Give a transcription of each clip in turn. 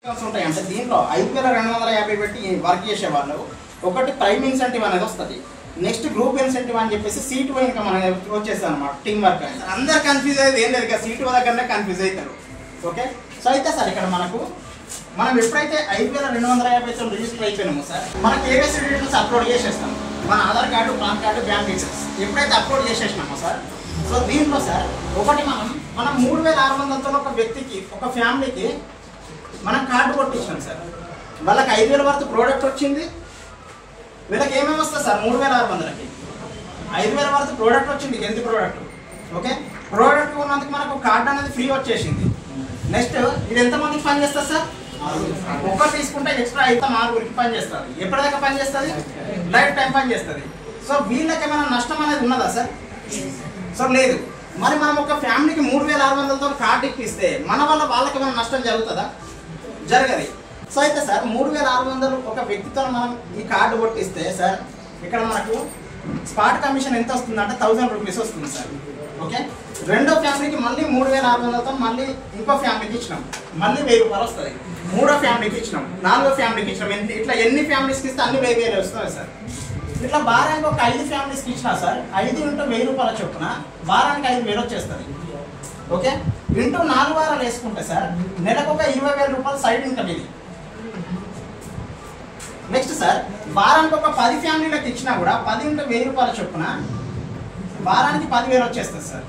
ఉంటాయి అంటే దీంట్లో 5250 పెట్టి వర్క్ చేసే వాళ్ళు ఒకటి ప్రైమ్ ఇన్సెంటివ్ అనేది వస్తుంది. నెక్స్ట్ గ్రూప్ ఇన్సెంటివ్ అని చెప్పేసి సీటు ఇన్కమ్ అనేది వచ్చేస్తుంది అనమాట. టీమ్ వర్క్ అనేది అందరు కన్ఫ్యూజ్ అయ్యేది ఏం లేదు కదా, సీటు దగ్గరనే కన్ఫ్యూజ్ అవుతారు. ఓకే, సో అయితే సార్ ఇక్కడ మనం ఎప్పుడైతే 5250తో రిజిస్టర్ అయిపోయినామో సార్ మనకి ఏవేస్ డీటెయిల్స్ అప్లోడ్ చేసేస్తాం. మన Aadhaar card, pan card, bank details ఎప్పుడైతే అప్లోడ్ చేసేసినామో సార్, సో దీంట్లో సార్ ఒకటి మనం 3600తో ఒక వ్యక్తికి, ఒక ఫ్యామిలీకి మనం కార్డు కొట్టించాం సార్. వాళ్ళకి 5000 వరకు ప్రోడక్ట్ వచ్చింది. వీళ్ళకి ఏమేమి వస్తుంది సార్, 3600కి 5000 వరకు ప్రోడక్ట్ వచ్చింది. Health product. ఓకే, ప్రోడక్ట్ ఉన్నందుకు మనకు కార్డు అనేది ఫ్రీ వచ్చేసింది. నెక్స్ట్ ఇది ఎంతమందికి పని చేస్తుంది సార్, ఒక్కరు తీసుకుంటే ఎక్స్ట్రా అయితే 4కి పని చేస్తుంది. ఎప్పటిదాకా పని చేస్తుంది, లైఫ్ టైం పని చేస్తుంది. సో వీళ్ళకి ఏమైనా నష్టం అనేది ఉన్నదా సార్? సో లేదు. మరి మనం ఒక ఫ్యామిలీకి 3600తో కార్డు ఇప్పిస్తే మన వల్ల వాళ్ళకి ఏమైనా నష్టం జరుగుతుందా? జరగదు. సో అయితే సార్ 3600 ఒక వ్యక్తితో మనం ఈ కార్డు కొట్టిస్తే సార్ ఇక్కడ మనకు స్పాట్ కమిషన్ ఎంత వస్తుందంటే 1000 రూపీస్ వస్తుంది సార్. ఓకే, రెండో ఫ్యామిలీకి మళ్ళీ 3600తో మళ్ళీ ఇంకో ఫ్యామిలీకి ఇచ్చినాం, మళ్ళీ 1000 రూపాయలు వస్తుంది. మూడో ఫ్యామిలీకి ఇచ్చినాం, నాలుగో ఫ్యామిలీకి ఇచ్చినాం. ఇట్లా ఎన్ని ఫ్యామిలీస్కి ఇస్తే అన్ని 1000 వస్తుంది సార్. ఇట్లా వారానికి ఒక 5 ఫ్యామిలీస్కి ఇచ్చినా సార్ 5 ఇంటూ 1000 రూపాయల చొప్పున వారానికి 5000 వచ్చేస్తుంది. ఓకే, ఇంటూ 4 వారాలు వేసుకుంటే సార్ నెలకు ఒక 20,000 రూపాయలు సైడ్ ఇన్కమ్ ఇది. నెక్స్ట్ సార్ వారానికి ఒక 10 ఫ్యామిలీలకు ఇచ్చినా కూడా 10 ఇంటూ 1000 రూపాయల చొప్పున వారానికి 10,000 వచ్చేస్తుంది సార్.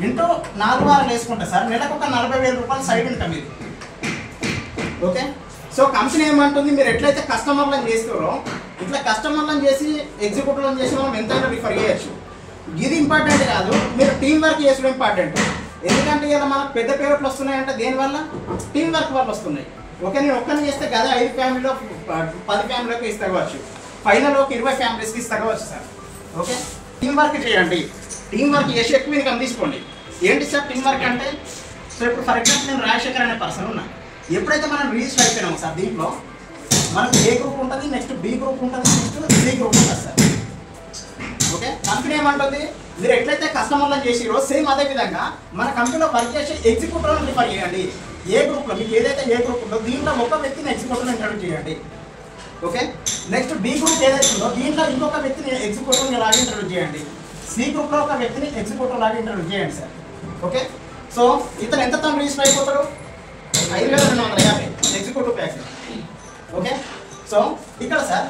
ఇంటూ 4 వారాలు వేసుకుంటే సార్ నెలకు ఒక 40,000 రూపాయలు సైడ్ ఇన్కమ్ ఇది. ఓకే, సో కంపెనీ ఏమంటుంది, మీరు ఎట్లయితే కస్టమర్లను చేస్తారో ఇట్లా కస్టమర్లను చేసి ఎగ్జిక్యూటివ్లను చేసి మనం ఎంతైనా రిఫర్ చేయొచ్చు. ఇది ఇంపార్టెంట్ కాదు, మీరు టీం వర్క్ చేసుడు ఇంపార్టెంట్. ఎందుకంటే ఇలా మనకు పెద్ద పేమెంట్లు వస్తున్నాయంటే దేనివల్ల, టీం వర్క్ వల్ల వస్తున్నాయి. ఓకే, నేను ఒక్కరిని చేస్తే కదా 5 ఫ్యామిలీలో 10 ఫ్యామిలీలకు ఇస్తావచ్చు, ఫైనల్ ఒక 20 ఫ్యామిలీస్కి ఇస్తావచ్చు సార్. ఓకే, టీం వర్క్ చేయండి. టీం వర్క్ చేసి ఎక్కువ ఇన్కమ్ తీసుకోండి. ఏంటి సార్ టీం వర్క్ అంటే? సో ఇప్పుడు ఫర్ ఎగ్జాంపుల్ నేను రాజశేఖర్ అనే పర్సన్ ఉన్నా. ఎప్పుడైతే మనం రిజిస్టర్ అయిపోయినాము సార్ దీంట్లో మనకు ఏ గ్రూప్ ఉంటుంది, నెక్స్ట్ బి గ్రూప్ ఉంటుంది, నెక్స్ట్ సి గ్రూప్ ఉంటుంది సార్. ఓకే, కంపెనీ ఏమంటుంది, మీరు ఎట్లయితే కస్టమర్లను చేసిరో సేమ్ అదే విధంగా మన కంపెనీలో వర్క్ చేసే ఎగ్జిక్యూటివ్లను రిఫర్ చేయండి. ఏ గ్రూప్లో మీకు ఏదైతే ఏ గ్రూప్ ఉందో దీంట్లో ఒక వ్యక్తిని ఎగ్జిక్యూటివ్ని ఇంట్రడ్యూస్ చేయండి. ఓకే, నెక్స్ట్ బి గ్రూప్ ఏదైతే ఉందో దీంట్లో ఇంకొక వ్యక్తిని ఎగ్జిక్యూటివ్ని లాగా ఇంట్రడ్యూస్ చేయండి. సి గ్రూప్లో ఒక వ్యక్తిని ఎగ్జిక్యూటివ్ లాగా ఇంట్రడ్యూస్ చేయండి సార్. ఓకే, సో ఇతను ఎంతతో రిజిస్టర్ అయిపోతాడు, 5250 ఎగ్జిక్యూటివ్ ప్యాకేజ్. ఓకే, సో ఇక్కడ సార్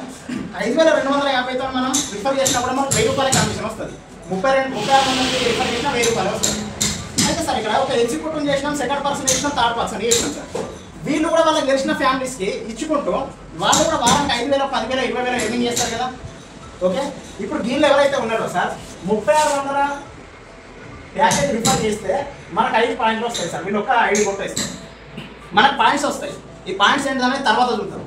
5250తో మనం రిఫర్ చేసినప్పుడు మనకు 1000 రూపాయల కమిషన్ వస్తుంది. 32 మందికి రిఫర్ చేసినా 1000 రూపాయలు వస్తుంది. అయితే సార్ ఇక్కడ ఒక ఎగ్జిక్యూటివ్ చేసినాం, సెకండ్ పర్సన్ చేసినాం, థర్డ్ పర్సన్ చేసినాం సార్. వీళ్ళు కూడా వాళ్ళకి తెలిసిన ఫ్యామిలీస్కి ఇచ్చుకుంటూ వాళ్ళు కూడా వారానికి 5000, 10,000, 20,000 ఎర్నింగ్ చేస్తారు కదా. ఓకే, ఇప్పుడు దీనిలో ఎవరైతే ఉన్నారో సార్ 3600 ప్యాకేజ్ రిఫర్ చేస్తే మనకు 5 పాయింట్లు వస్తాయి సార్. వీళ్ళు ఒక 5 కొట్టేస్తారు, మనకు పాయింట్స్ వస్తాయి. ఈ పాయింట్స్ ఏంటనేది తర్వాత చూద్దాం.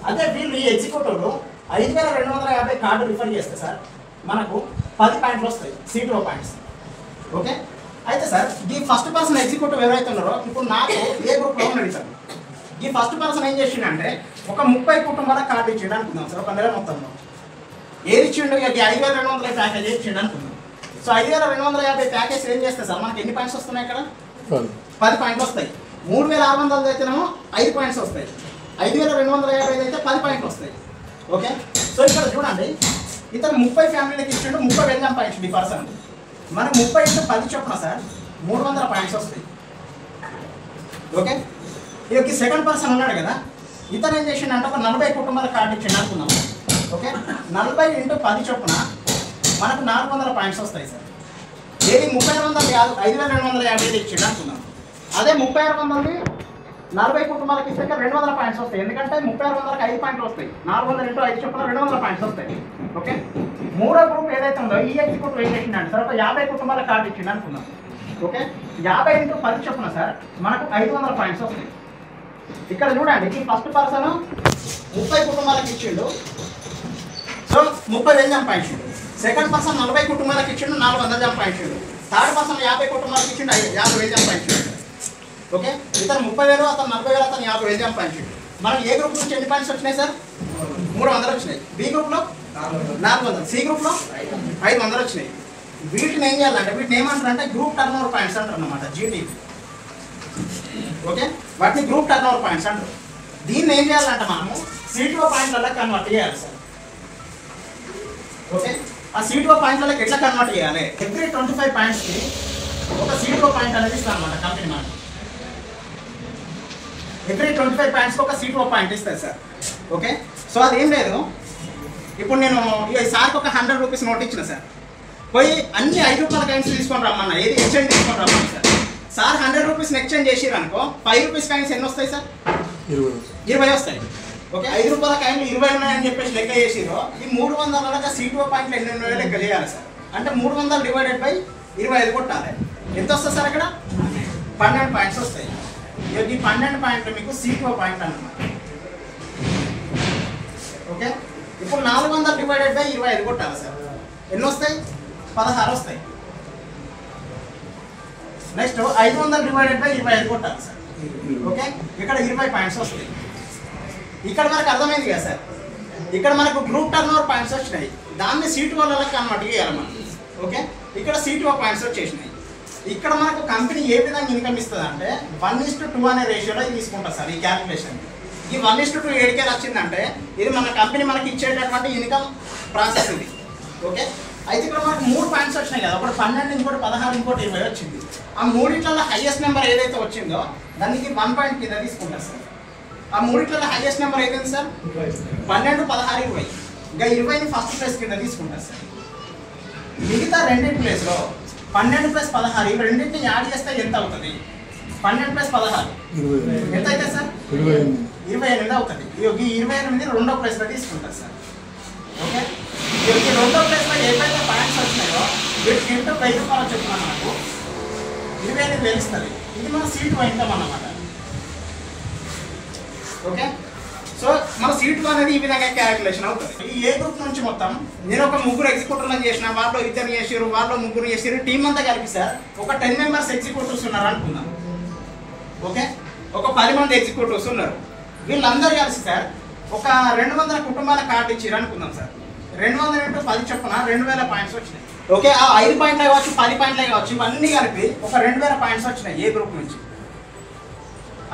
అదే వీళ్ళు ఈ ఎగ్జిక్యూటివ్లు 5250 కార్డు రిఫర్ చేస్తే సార్ మనకు 10 పాయింట్లు వస్తాయి, C2 పాయింట్స్. ఓకే, అయితే సార్ ఈ ఫస్ట్ పర్సన్ ఎగ్జిక్యూటివ్ ఎవరైతే ఉన్నారో ఇప్పుడు నాకు ఏ గ్రూప్లో ఉన్నాడు సార్, ఈ ఫస్ట్ పర్సన్ ఏం చేసిండంటే ఒక 30 కుటుంబాలకు కార్డు ఇచ్చిండు అనుకుందాం సార్. ఒక నెల మొత్తంలో ఏది ఇచ్చిండు, ఈ 5250 ప్యాకేజ్ ఇచ్చిండు అనుకుందాం. సో 5250 ప్యాకేజ్ ఏం చేస్తే సార్ మనకి ఎన్ని పాయింట్స్ వస్తున్నాయి, ఇక్కడ 10 పాయింట్లు వస్తాయి. 3600 అయితేనేమో 5 పాయింట్స్ వస్తాయి, 5250 అయితే 10 పాయింట్లు వస్తాయి. ఓకే, సో ఇక్కడ చూడండి ఇతను 30 ఫ్యామిలీలకు ఇచ్చిండు, 30 వెల్కమ్ పాయింట్స్ ఈ పర్సన్. మనకు 30 ఇంటూ 10 చొప్పున సార్ 300 పాయింట్స్ వస్తాయి. ఓకే, ఇక సెకండ్ పర్సన్ ఉన్నాడు కదా, ఇతను ఏం చేసిండు ఒక 40 కుటుంబాల కార్డు ఇచ్చిండు అనుకున్నాం. ఓకే, 40 ఇంటూ 10 చొప్పున మనకు 400 పాయింట్స్ వస్తాయి సార్. ఏది 3600 కాదు, 5250 ఇచ్చిండు అనుకున్నాం. అదే 3600 40 కుటుంబాలకి ఇస్తే 200 పాయింట్స్ వస్తాయి. ఎందుకంటే 3600కి 5 పాయింట్లు వస్తాయి, 400 ఇంటూ 5 చొప్పున 200 పాయింట్స్ వస్తాయి. ఓకే, మూడో గ్రూప్ ఏదైతే ఉందో ఈ ఎగ్జిక్యూటివ్ ఏం చేసిందంటే సార్ ఒక 50 కుటుంబాల కార్డు ఇచ్చిండు అనుకున్నాం. ఓకే, 50 ఇంటూ 10 చొప్పున సార్ మనకు 500 పాయింట్స్ వస్తాయి. ఇక్కడ చూడండి ఈ ఫస్ట్ పర్సన్ 30 కుటుంబాలకు ఇచ్చిండు, సో 30 వెల్కమ్ పాయింట్స్ ఇచ్చిండు. సెకండ్ పర్సన్ 40 కుటుంబాలకు ఇచ్చిండు, 400 జంప్ పాయింట్స్ ఇచ్చిండు. థర్డ్ పర్సన్ 50 కుటుంబాలకు ఇచ్చిండు, 50,000 జంప్ పాయింట్స్ ఇచ్చిండు. ఓకే, ఇతను 30,000, అతను 40,000, అతను 50,000 జంప్ పాయింట్స్ ఇచ్చిండు. మనం ఏ గ్రూప్ నుంచి ఎన్ని పాయింట్స్ వచ్చినాయి సార్, 300 వచ్చినాయి. బి గ్రూప్లో 400, సి గ్రూప్లో 500 వచ్చినాయి. వీటిని ఏం చేయాలంటే వీటిని ఏమంటారు అంటే గ్రూప్ టర్న్ ఓవర్ పాయింట్స్ అంటారు అన్నమాట, GT. ఓకే, వాటిని గ్రూప్ టర్న్ ఓవర్ పాయింట్స్ అంటారు. దీన్ని ఏం చేయాలంటే మనము C2O పాయింట్లలో కన్వర్ట్ చేయాలి సార్. ఓకే, ఆ C2O పాయింట్లకి ఎట్లా కన్వర్ట్ చేయాలి? ఎవ్రీ 25 పాయింట్స్కి ఒక C2O పాయింట్ అనేది ఇస్తాను అనమాట కంపెనీ మనకు. ఎవ్రీ 25 పాయింట్స్కి ఒక C2O పాయింట్ ఇస్తుంది సార్. ఓకే, సో అదేం లేదు, ఇప్పుడు నేను ఈసారికి ఒక 100 రూపీస్ నోట్ ఇచ్చిన సార్, పోయి అన్ని 5 రూపాయల కాయిన్స్ తీసుకొని రమ్మన్నా, ఏది ఎక్స్చేంజ్ తీసుకొని రమ్మన్నా సార్. సార్ 100 రూపీస్ని ఎక్స్చేంజ్ చేసిరు అనుకో, 5 రూపీస్ కాయిన్స్ ఎన్ని వస్తాయి సార్? 20 వస్తాయి. ఓకే, 5 రూపాయల కాయిన్లు 20 ఉన్నాయని చెప్పేసి లెక్క చేసిరో, ఈ 300 C2O పాయింట్లు ఎన్ని ఉన్నాయో లెక్క చేయాలి సార్. అంటే 300 డివైడెడ్ బై 25 కొట్టాలి. ఎంత వస్తుంది సార్? అక్కడ 12 పాయింట్స్ వస్తాయి. ఈ 12 పాయింట్లు మీకు C2O పాయింట్ అన్నమాట. ఓకే, ఇప్పుడు 400 డివైడెడ్ బై 25 కొట్టాలి సార్. ఎన్ని వస్తాయి? 16 వస్తాయి. నెక్స్ట్ 500 డివైడెడ్ బై 25 కొట్టాలి సార్. ఓకే, ఇక్కడ 20 పాయింట్స్ వస్తాయి. ఇక్కడ మనకు అర్థమైంది కదా సార్, ఇక్కడ మనకు గ్రూప్ టర్న్ ఓవర్ పాయింట్స్ వచ్చినాయి, దాన్ని C2Oలకు కన్వర్ట్ చేయాలి మనం. ఓకే, ఇక్కడ C2O పాయింట్స్ వచ్చేసినాయి. ఇక్కడ మనకు కంపెనీ ఏ విధంగా ఇన్కమ్ ఇస్తుంది అంటే 1:2 అనే రేషియోలో తీసుకుంటుంది సార్ ఈ క్యాలిక్యులేషన్. ఈ 1:2 ఏడికే వచ్చిందంటే ఇది మన కంపెనీ మనకి ఇచ్చేటటువంటి ఇన్కమ్ ప్రాసెస్ ఇది. ఓకే, అయితే ఇక్కడ మనకు 3 పాయింట్స్ వచ్చినాయి కదా, ఒకటి 12, ఇంకోటి 16, ఇంకోటి 20 వచ్చింది. ఆ మూడిట్లలో హైయెస్ట్ నెంబర్ ఏదైతే వచ్చిందో దానికి 1 పాయింట్ కింద తీసుకుంటారు సార్. ఆ మూడిట్లలో హైయెస్ట్ నెంబర్ ఏదైంది సార్? 12, 16, 20. ఇంకా 20ని ఫస్ట్ ప్లేస్ కింద తీసుకుంటారు సార్. మిగతా రెండింటి ప్లేస్లో 12 + 16 ఇవి రెండింటిని యాడ్ చేస్తే ఎంత అవుతుంది? 12 + 16 ఎంత అవుతుంది సార్? 28 అవుతుంది. ఈ 28 రెండో ప్లేస్లో తీసుకుంటారు సార్. ఓకే, ఈ రెండో ప్లేస్లో ఏవైతే పాయింట్స్ వచ్చినాయో వీటికి ఇంటూ 1000 రూపాయలు చెప్తున్నాం మనకు 28 తెలుస్తుంది. ఇది మన C2O ఇన్కమ్ అన్నమాట. ఓకే, సో మన C2O అనేది ఈ విధంగా క్యాలిక్యులేషన్ అవుతుంది. ఈ ఏ గ్రూప్ నుంచి మొత్తం నేను ఒక 3 ఎగ్జిక్యూటివ్లను చేసిన, వాళ్ళు 2 చేసారు, వాళ్ళు 3 చేసారు, టీం అంతా కలిపి సార్ ఒక 10 మెంబర్స్ ఎగ్జిక్యూటివ్స్ ఉన్నారు అనుకుందాం. ఓకే, ఒక 10 మంది ఎగ్జిక్యూటివ్స్ ఉన్నారు. వీళ్ళందరూ కలిసి సార్ ఒక 200 కుటుంబాల కార్డు ఇచ్చారు అనుకుందాం సార్. 200 × 10 చొప్పున 2000 పాయింట్స్ వచ్చినాయి. ఓకే, ఆ 5 పాయింట్లే కావచ్చు, 10 పాయింట్లే కావచ్చు, ఇవన్నీ కలిపి ఒక 2000 పాయింట్స్ వచ్చినాయి ఏ గ్రూప్ నుంచి.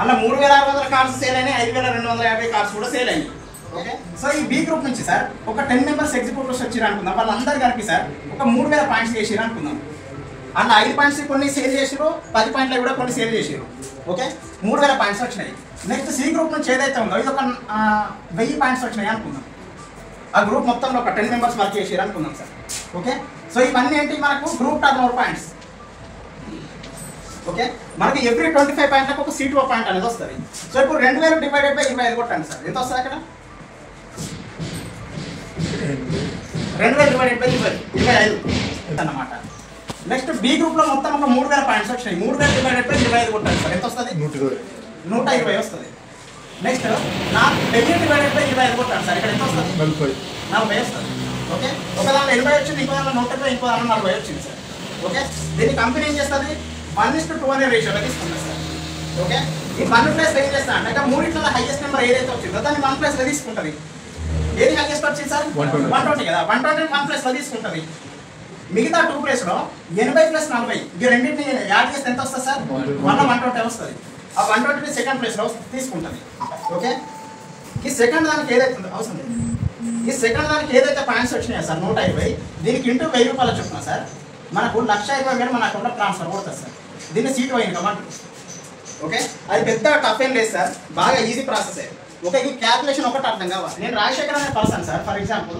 అలా 3600 కార్డ్స్ సేల్ అయినాయి, 5250 కార్డ్స్ కూడా సేల్ అయినాయి. ఓకే, సో ఈ బి గ్రూప్ నుంచి సార్ ఒక 10 మెంబర్స్ ఎగ్జిక్యూటివ్స్ వచ్చారు అనుకుందాం. వాళ్ళందరూ కలిపి సార్ ఒక 3000 పాయింట్స్ చేసారు అనుకుందాం. అలా 5 పాయింట్స్ కొన్ని సేల్ చేసారు, 10 పాయింట్లు కూడా కొన్ని సేల్ చేసారు. ఓకే, 3000 పాయింట్స్ వచ్చినాయి. నెక్స్ట్ సి గ్రూప్ నుంచి ఏదైతే ఉందో ఇది ఒక 1000 పాయింట్స్ వచ్చినాయి అనుకుందాం. ఆ గ్రూప్ మొత్తంలో ఒక 10 మెంబర్స్ వర్క్ చేసారు అనుకుందాం సార్. ఓకే, సో ఇవన్నీ ఏంటి మనకు group turn over points. Okay, మనకి ఎవ్రీ 25 పాయింట్లకు ఒక C2O పాయింట్ అనేది వస్తుంది. సో ఇప్పుడు 2000 డివైడెడ్ బై 25 కొట్టండి సార్, ఎంత వస్తుంది అక్కడ? 2000 డివైడెడ్ బై 25 అన్నమాట. నెక్స్ట్ బి గ్రూప్లో మొత్తం ఒక 3000 పాయింట్స్ వచ్చినాయి. 3000 డివైడెడ్ బై 25 కొట్టండి సార్, ఎంత వస్తుంది? 120 వస్తుంది. నెక్స్ట్ 1000 డివైడెడ్ బై 25 కొట్టండి సార్, ఇక్కడ ఎంత వస్తుంది? 40 వస్తుంది. ఓకే, ఒక దాంట్లో 80 వచ్చింది, ఇంకో దాంట్లో 120, ఇంకో దాంట్లో 40 వచ్చింది సార్. ఓకే, దీన్ని కంపెనీ ఏం చేస్తుంది? 1:2 అనే రేషియోలో తీసుకుంటారు సార్. ఓకే, ఈ 1 ప్లేస్లో ఏం చేస్తా అంటే మూడింటిలో హైయెస్ట్ నెంబర్ ఏదైతే వచ్చిందో దాన్ని 1 ప్లేస్లో తీసుకుంటుంది. ఏది హైయెస్ట్ వచ్చింది సార్? 120 కదా, 120 1 ప్లేస్లో తీసుకుంటుంది. మిగతా 2 ప్లేస్లో 80 + 40 ఈ రెండింటిని యాడ్ చేస్తే ఎంత వస్తుంది సార్? 120 వస్తుంది. ఆ 120 సెకండ్ ప్లేస్లో తీసుకుంటుంది. ఓకే, ఈ సెకండ్ దానికి ఏదైతే ఉందో అవసరం లేదు, ఈ సెకండ్ దానికి ఏదైతే పాయింట్స్ వచ్చినాయో సార్ 120, దీనికి ఇంటూ 1000 రూపాయలు చొప్పున సార్ మనకు 1,20,000 మన అకౌంట్లో ట్రాన్స్ఫర్ కొడుతుంది సార్. దీన్ని C2O ఇన్కమ్ అంటారు. ఓకే, అది పెద్ద టఫ్ ఏం లేదు సార్, బాగా ఈజీ ప్రాసెస్. ఓకే, ఈ క్యాల్కులేషన్ ఒకటి అర్థం కావాలి. నేను రాజశేఖర్ అనే పర్సన్ సార్. ఫర్ ఎగ్జాంపుల్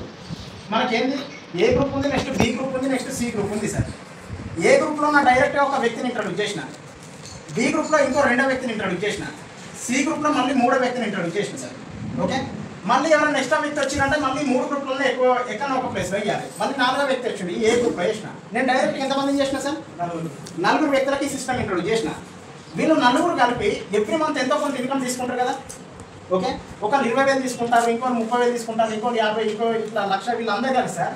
మనకేంది ఏ గ్రూప్ ఉంది, నెక్స్ట్ బి గ్రూప్ ఉంది, నెక్స్ట్ సి గ్రూప్ ఉంది సార్. ఏ గ్రూప్లో నా డైరెక్ట్గా ఒక వ్యక్తిని ఇంట్రడ్యూస్ చేసిన, బి గ్రూప్లో ఇంకో 2వ వ్యక్తిని ఇంట్రడ్యూస్ చేసిన, సి గ్రూప్లో మళ్ళీ 3వ వ్యక్తిని ఇంట్రడ్యూస్ చేసిన సార్. ఓకే, మళ్ళీ ఎవరైనా నెక్స్ట్ వ్యక్తి వచ్చిందంటే మళ్ళీ 3 గ్రూప్లలో ఎక్కడ ఒక ప్లేస్ వేయాలి. మళ్ళీ 4వ వ్యక్తి వచ్చింది ఏ గ్రూప్లో చేసిన. నేను డైరెక్ట్గా ఎంతమందిని చేసిన సార్? 4 వ్యక్తులకి సిస్టమ్ ఇంట్రడ్యూస్ చేసిన. వీళ్ళు 4 కలిపి ఎవ్రీ మంత్ ఎంతో కొంత ఇన్కమ్ తీసుకుంటారు కదా. ఓకే, ఒకళ్ళు 20,000 తీసుకుంటారు, ఇంకో 30,000 తీసుకుంటారు, ఇంకో 50, ఇంకో ఇట్లా 1,00,000, వీళ్ళందరూ కలిసి సార్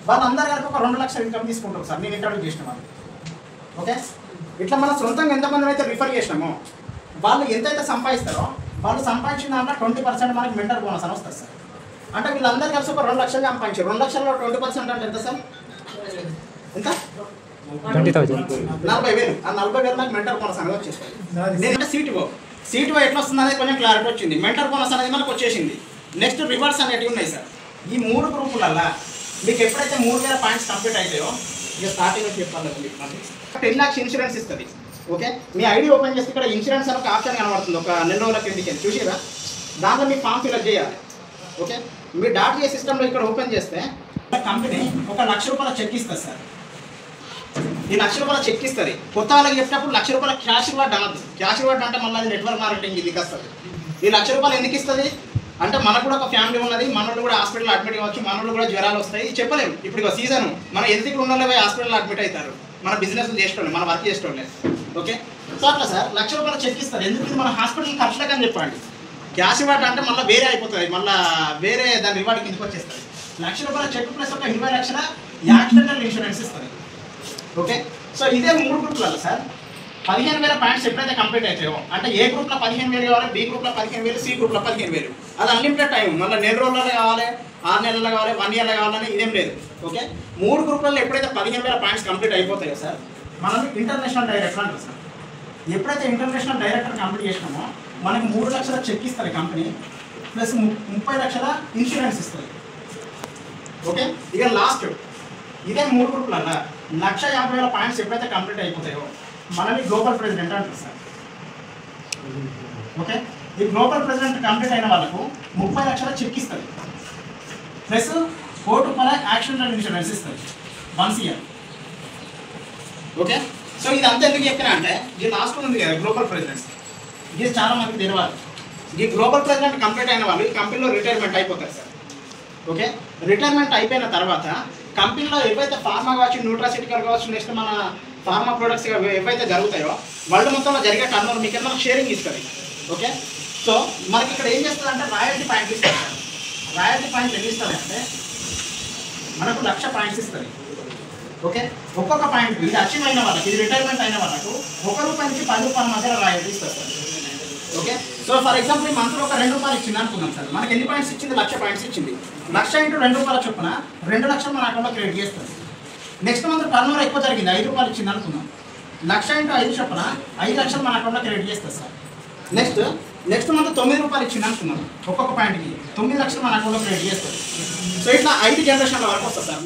వాళ్ళందరూ కలిపి ఒక 2 లక్షల ఇన్కమ్ తీసుకుంటారు సార్ నేను ఇంట్రడ్యూస్ చేసిన వాళ్ళు. ఓకే, ఇట్లా మనం సొంతంగా ఎంతమంది అయితే రిఫర్ చేసినామో వాళ్ళు ఎంతైతే సంపాదిస్తారో వాళ్ళు సంపాదించిన దాంట్లో 20% మనకి మెంటర్ బోనస్ అని వస్తుంది సార్. అంటే వీళ్ళందరూ కలిసి ఒక 2 లక్షలు సంపాదించారు. 2 లక్షల్లో 20% అంటే ఎంత సార్? ఎంత? 20,000. 40,000. ఆ 40,000 నాకు మెంటర్ బోనస్ అనేది వచ్చేస్తుంది. నేనంటే C2O C2 ఎట్లా వస్తుంది అనేది కొంచెం క్లారిటీ వచ్చింది. మెంటర్ బోనస్ అనేది మనకు వచ్చేసింది. నెక్స్ట్ రివార్డ్స్ అనేటివి ఉన్నాయి సార్. ఈ 3 గ్రూపులల్లో మీకు ఎప్పుడైతే 3000 పాయింట్స్ కంప్లీట్ అవుతాయో ఇక స్టార్టింగ్ చెప్పాలి 10 lakhs ఇన్సూరెన్స్ ఇస్తుంది. ఓకే, మీ ఐడి ఓపెన్ చేస్తే ఇక్కడ ఇన్సూరెన్స్ అని ఒక ఆప్షన్ కనబడుతుంది. ఒక 2 రోజుల కిందికి చూసిరా, దాంట్లో మీ ఫామ్ ఫిల్అప్ చేయాలి. ఓకే, మీ డాటా సిస్టంలో ఇక్కడ ఓపెన్ చేస్తే కంపెనీ ఒక ₹1,00,000 చెక్ ఇస్తుంది సార్. ఈ ₹1,00,000 చెక్ ఇస్తుంది. కొత్త వాళ్ళకి చెప్పినప్పుడు ₹1,00,000 క్యాష్ రివార్డ్ అనద్దు. క్యాష్ రివార్డ్ అంటే మళ్ళీ నెట్వర్క్ మార్కెటింగ్ ఇది వస్తుంది. ఈ ₹1,00,000 ఎందుకు ఇస్తుంది అంటే మనకు కూడా ఒక ఫ్యామిలీ ఉన్నది, మనోళ్ళు కూడా హాస్పిటల్ అడ్మిట్ కావచ్చు, మనోళ్ళు కూడా జ్వరాలు వస్తాయి, చెప్పలేము. ఇప్పుడు ఒక సీజన్ మన ఎందుకు ఉన్న పోయి హాస్పిటల్ అడ్మిట్ అవుతారు, మన బిజినెస్ చేసేటోళ్ళే, మన వర్క్ చేసేటోళ్ళే. ఓకే, సో అట్లా సార్ ₹1,00,000 చెక్ ఇస్తారు. ఎందుకు మన హాస్పిటల్ ఖర్చులకు అని చెప్పండి. క్యాష్ రివార్డ్ అంటే మళ్ళీ వేరే అయిపోతుంది, మళ్ళీ వేరే దాని రివార్డ్ కిందకి వచ్చేస్తుంది. ₹1,00,000 చెక్ ప్లస్ ఒక 20 లక్షల యాక్సిడెంటల్ ఇన్సూరెన్స్ ఇస్తుంది. ఓకే, సో ఇదే 3 గ్రూపులలో సార్ 15,000 పాయింట్స్ ఎప్పుడైతే కంప్లీట్ అవుతాయో అంటే ఏ గ్రూప్లో 15,000 కావాలి, బి గ్రూప్లో 15,000, సి గ్రూప్లో 15,000. అది అన్లిమిటెడ్ టైం, మళ్ళీ 4 రోజులలో కావాలి, 6 నెలల్లో కావాలి, 1 ఇయర్లో కావాలని ఇదేం లేదు. ఓకే, 3 గ్రూపులలో ఎప్పుడైతే 15,000 పాయింట్స్ కంప్లీట్ అయిపోతాయో సార్ మనం ఇంటర్నేషనల్ డైరెక్టర్ అంటారు సార్. ఎప్పుడైతే ఇంటర్నేషనల్ డైరెక్టర్ కంప్లీట్ చేసినామో మనకి 3 లక్షల చెక్ ఇస్తుంది కంపెనీ, ప్లస్ 30 లక్షల ఇన్సూరెన్స్ ఇస్తుంది. ఓకే, ఇక లాస్ట్ ఇదే 3 గ్రూపులల్లో 1,50,000 పాయింట్స్ ఎప్పుడైతే కంప్లీట్ అయిపోతాయో మనల్ని గ్లోబల్ ప్రెసిడెంట్ అంటారు సార్. ఓకే, ఈ గ్లోబల్ ప్రెసిడెంట్ కంప్లీట్ అయిన వాళ్ళకు 30 లక్షల చెక్ ఇస్తుంది, ప్లస్ ₹1,00,000 యాక్సిడెంటల్ ఇన్సూరెన్స్ ఇస్తుంది 1 year. ఓకే, సో ఇది అంతా ఎందుకు చెప్పినా అంటే ఈ లాస్ట్ ఉంది కదా గ్లోబల్ ప్రెసిడెంట్, ఇది చాలా మందికి తెలియాలి. ఈ గ్లోబల్ ప్రెసిడెంట్ కంప్లీట్ అయిన వాళ్ళు ఈ కంపెనీలో రిటైర్మెంట్ అయిపోతారు సార్. ఓకే, రిటైర్మెంట్ అయిపోయిన తర్వాత కంపెనీలో ఏవైతే ఫార్మా కావచ్చు, న్యూట్రాసిటికల్ కావచ్చు, నెక్స్ట్ మన ఫార్మా ప్రొడక్ట్స్ ఏవైతే జరుగుతాయో వరల్డ్ మొత్తంలో జరిగే టర్నోవర్ మీకు ఏమైనా షేరింగ్ ఇస్తుంది. ఓకే, సో మనకి ఇక్కడ ఏం చేస్తుంది అంటే రాయల్టీ పాయింట్ ఇస్తుంది సార్. రాయల్టీ పాయింట్ ఎన్ని ఇస్తుంది అంటే మనకు 1,00,000 పాయింట్స్ ఇస్తుంది. ఓకే, ఒక్కొక్క పాయింట్ ఇది అచీవ్ అయిన వాళ్ళకి, ఇది రిటైర్మెంట్ అయిన వాళ్ళకు ₹1 నుంచి ₹10 మధ్య రాయల్టీ ఇస్తారు sir. Okay, so for example ఈ మంత్లో ఒక ₹2 ఇచ్చింది అనుకుందాం సార్. మనకి ఎన్ని పాయింట్స్ ఇచ్చింది? 1,00,000 పాయింట్స్ ఇచ్చింది. 1,00,000 ఇంటూ ₹2 చొప్పున 2,00,000 మన అకౌంట్లో క్రెడిట్ చేస్తుంది. నెక్స్ట్ మంత్ టర్నోవర్ ఎక్కువ జరిగింది, ₹5 ఇచ్చింది అనుకుందాం. 1,00,000 ఇంటూ 5 చొప్పున 5 లక్షలు మన అకౌంట్లో క్రెడిట్ చేస్తుంది సార్. నెక్స్ట్ మంత్ ₹9 ఇచ్చింది అనుకుందాం. ఒక్కొక్క పాయింట్కి 9 లక్షలు మన అకౌంట్లో క్రెడిట్ చేస్తుంది. సో ఇట్లా 5 జనరేషన్ల వరకు వస్తుంది సార్.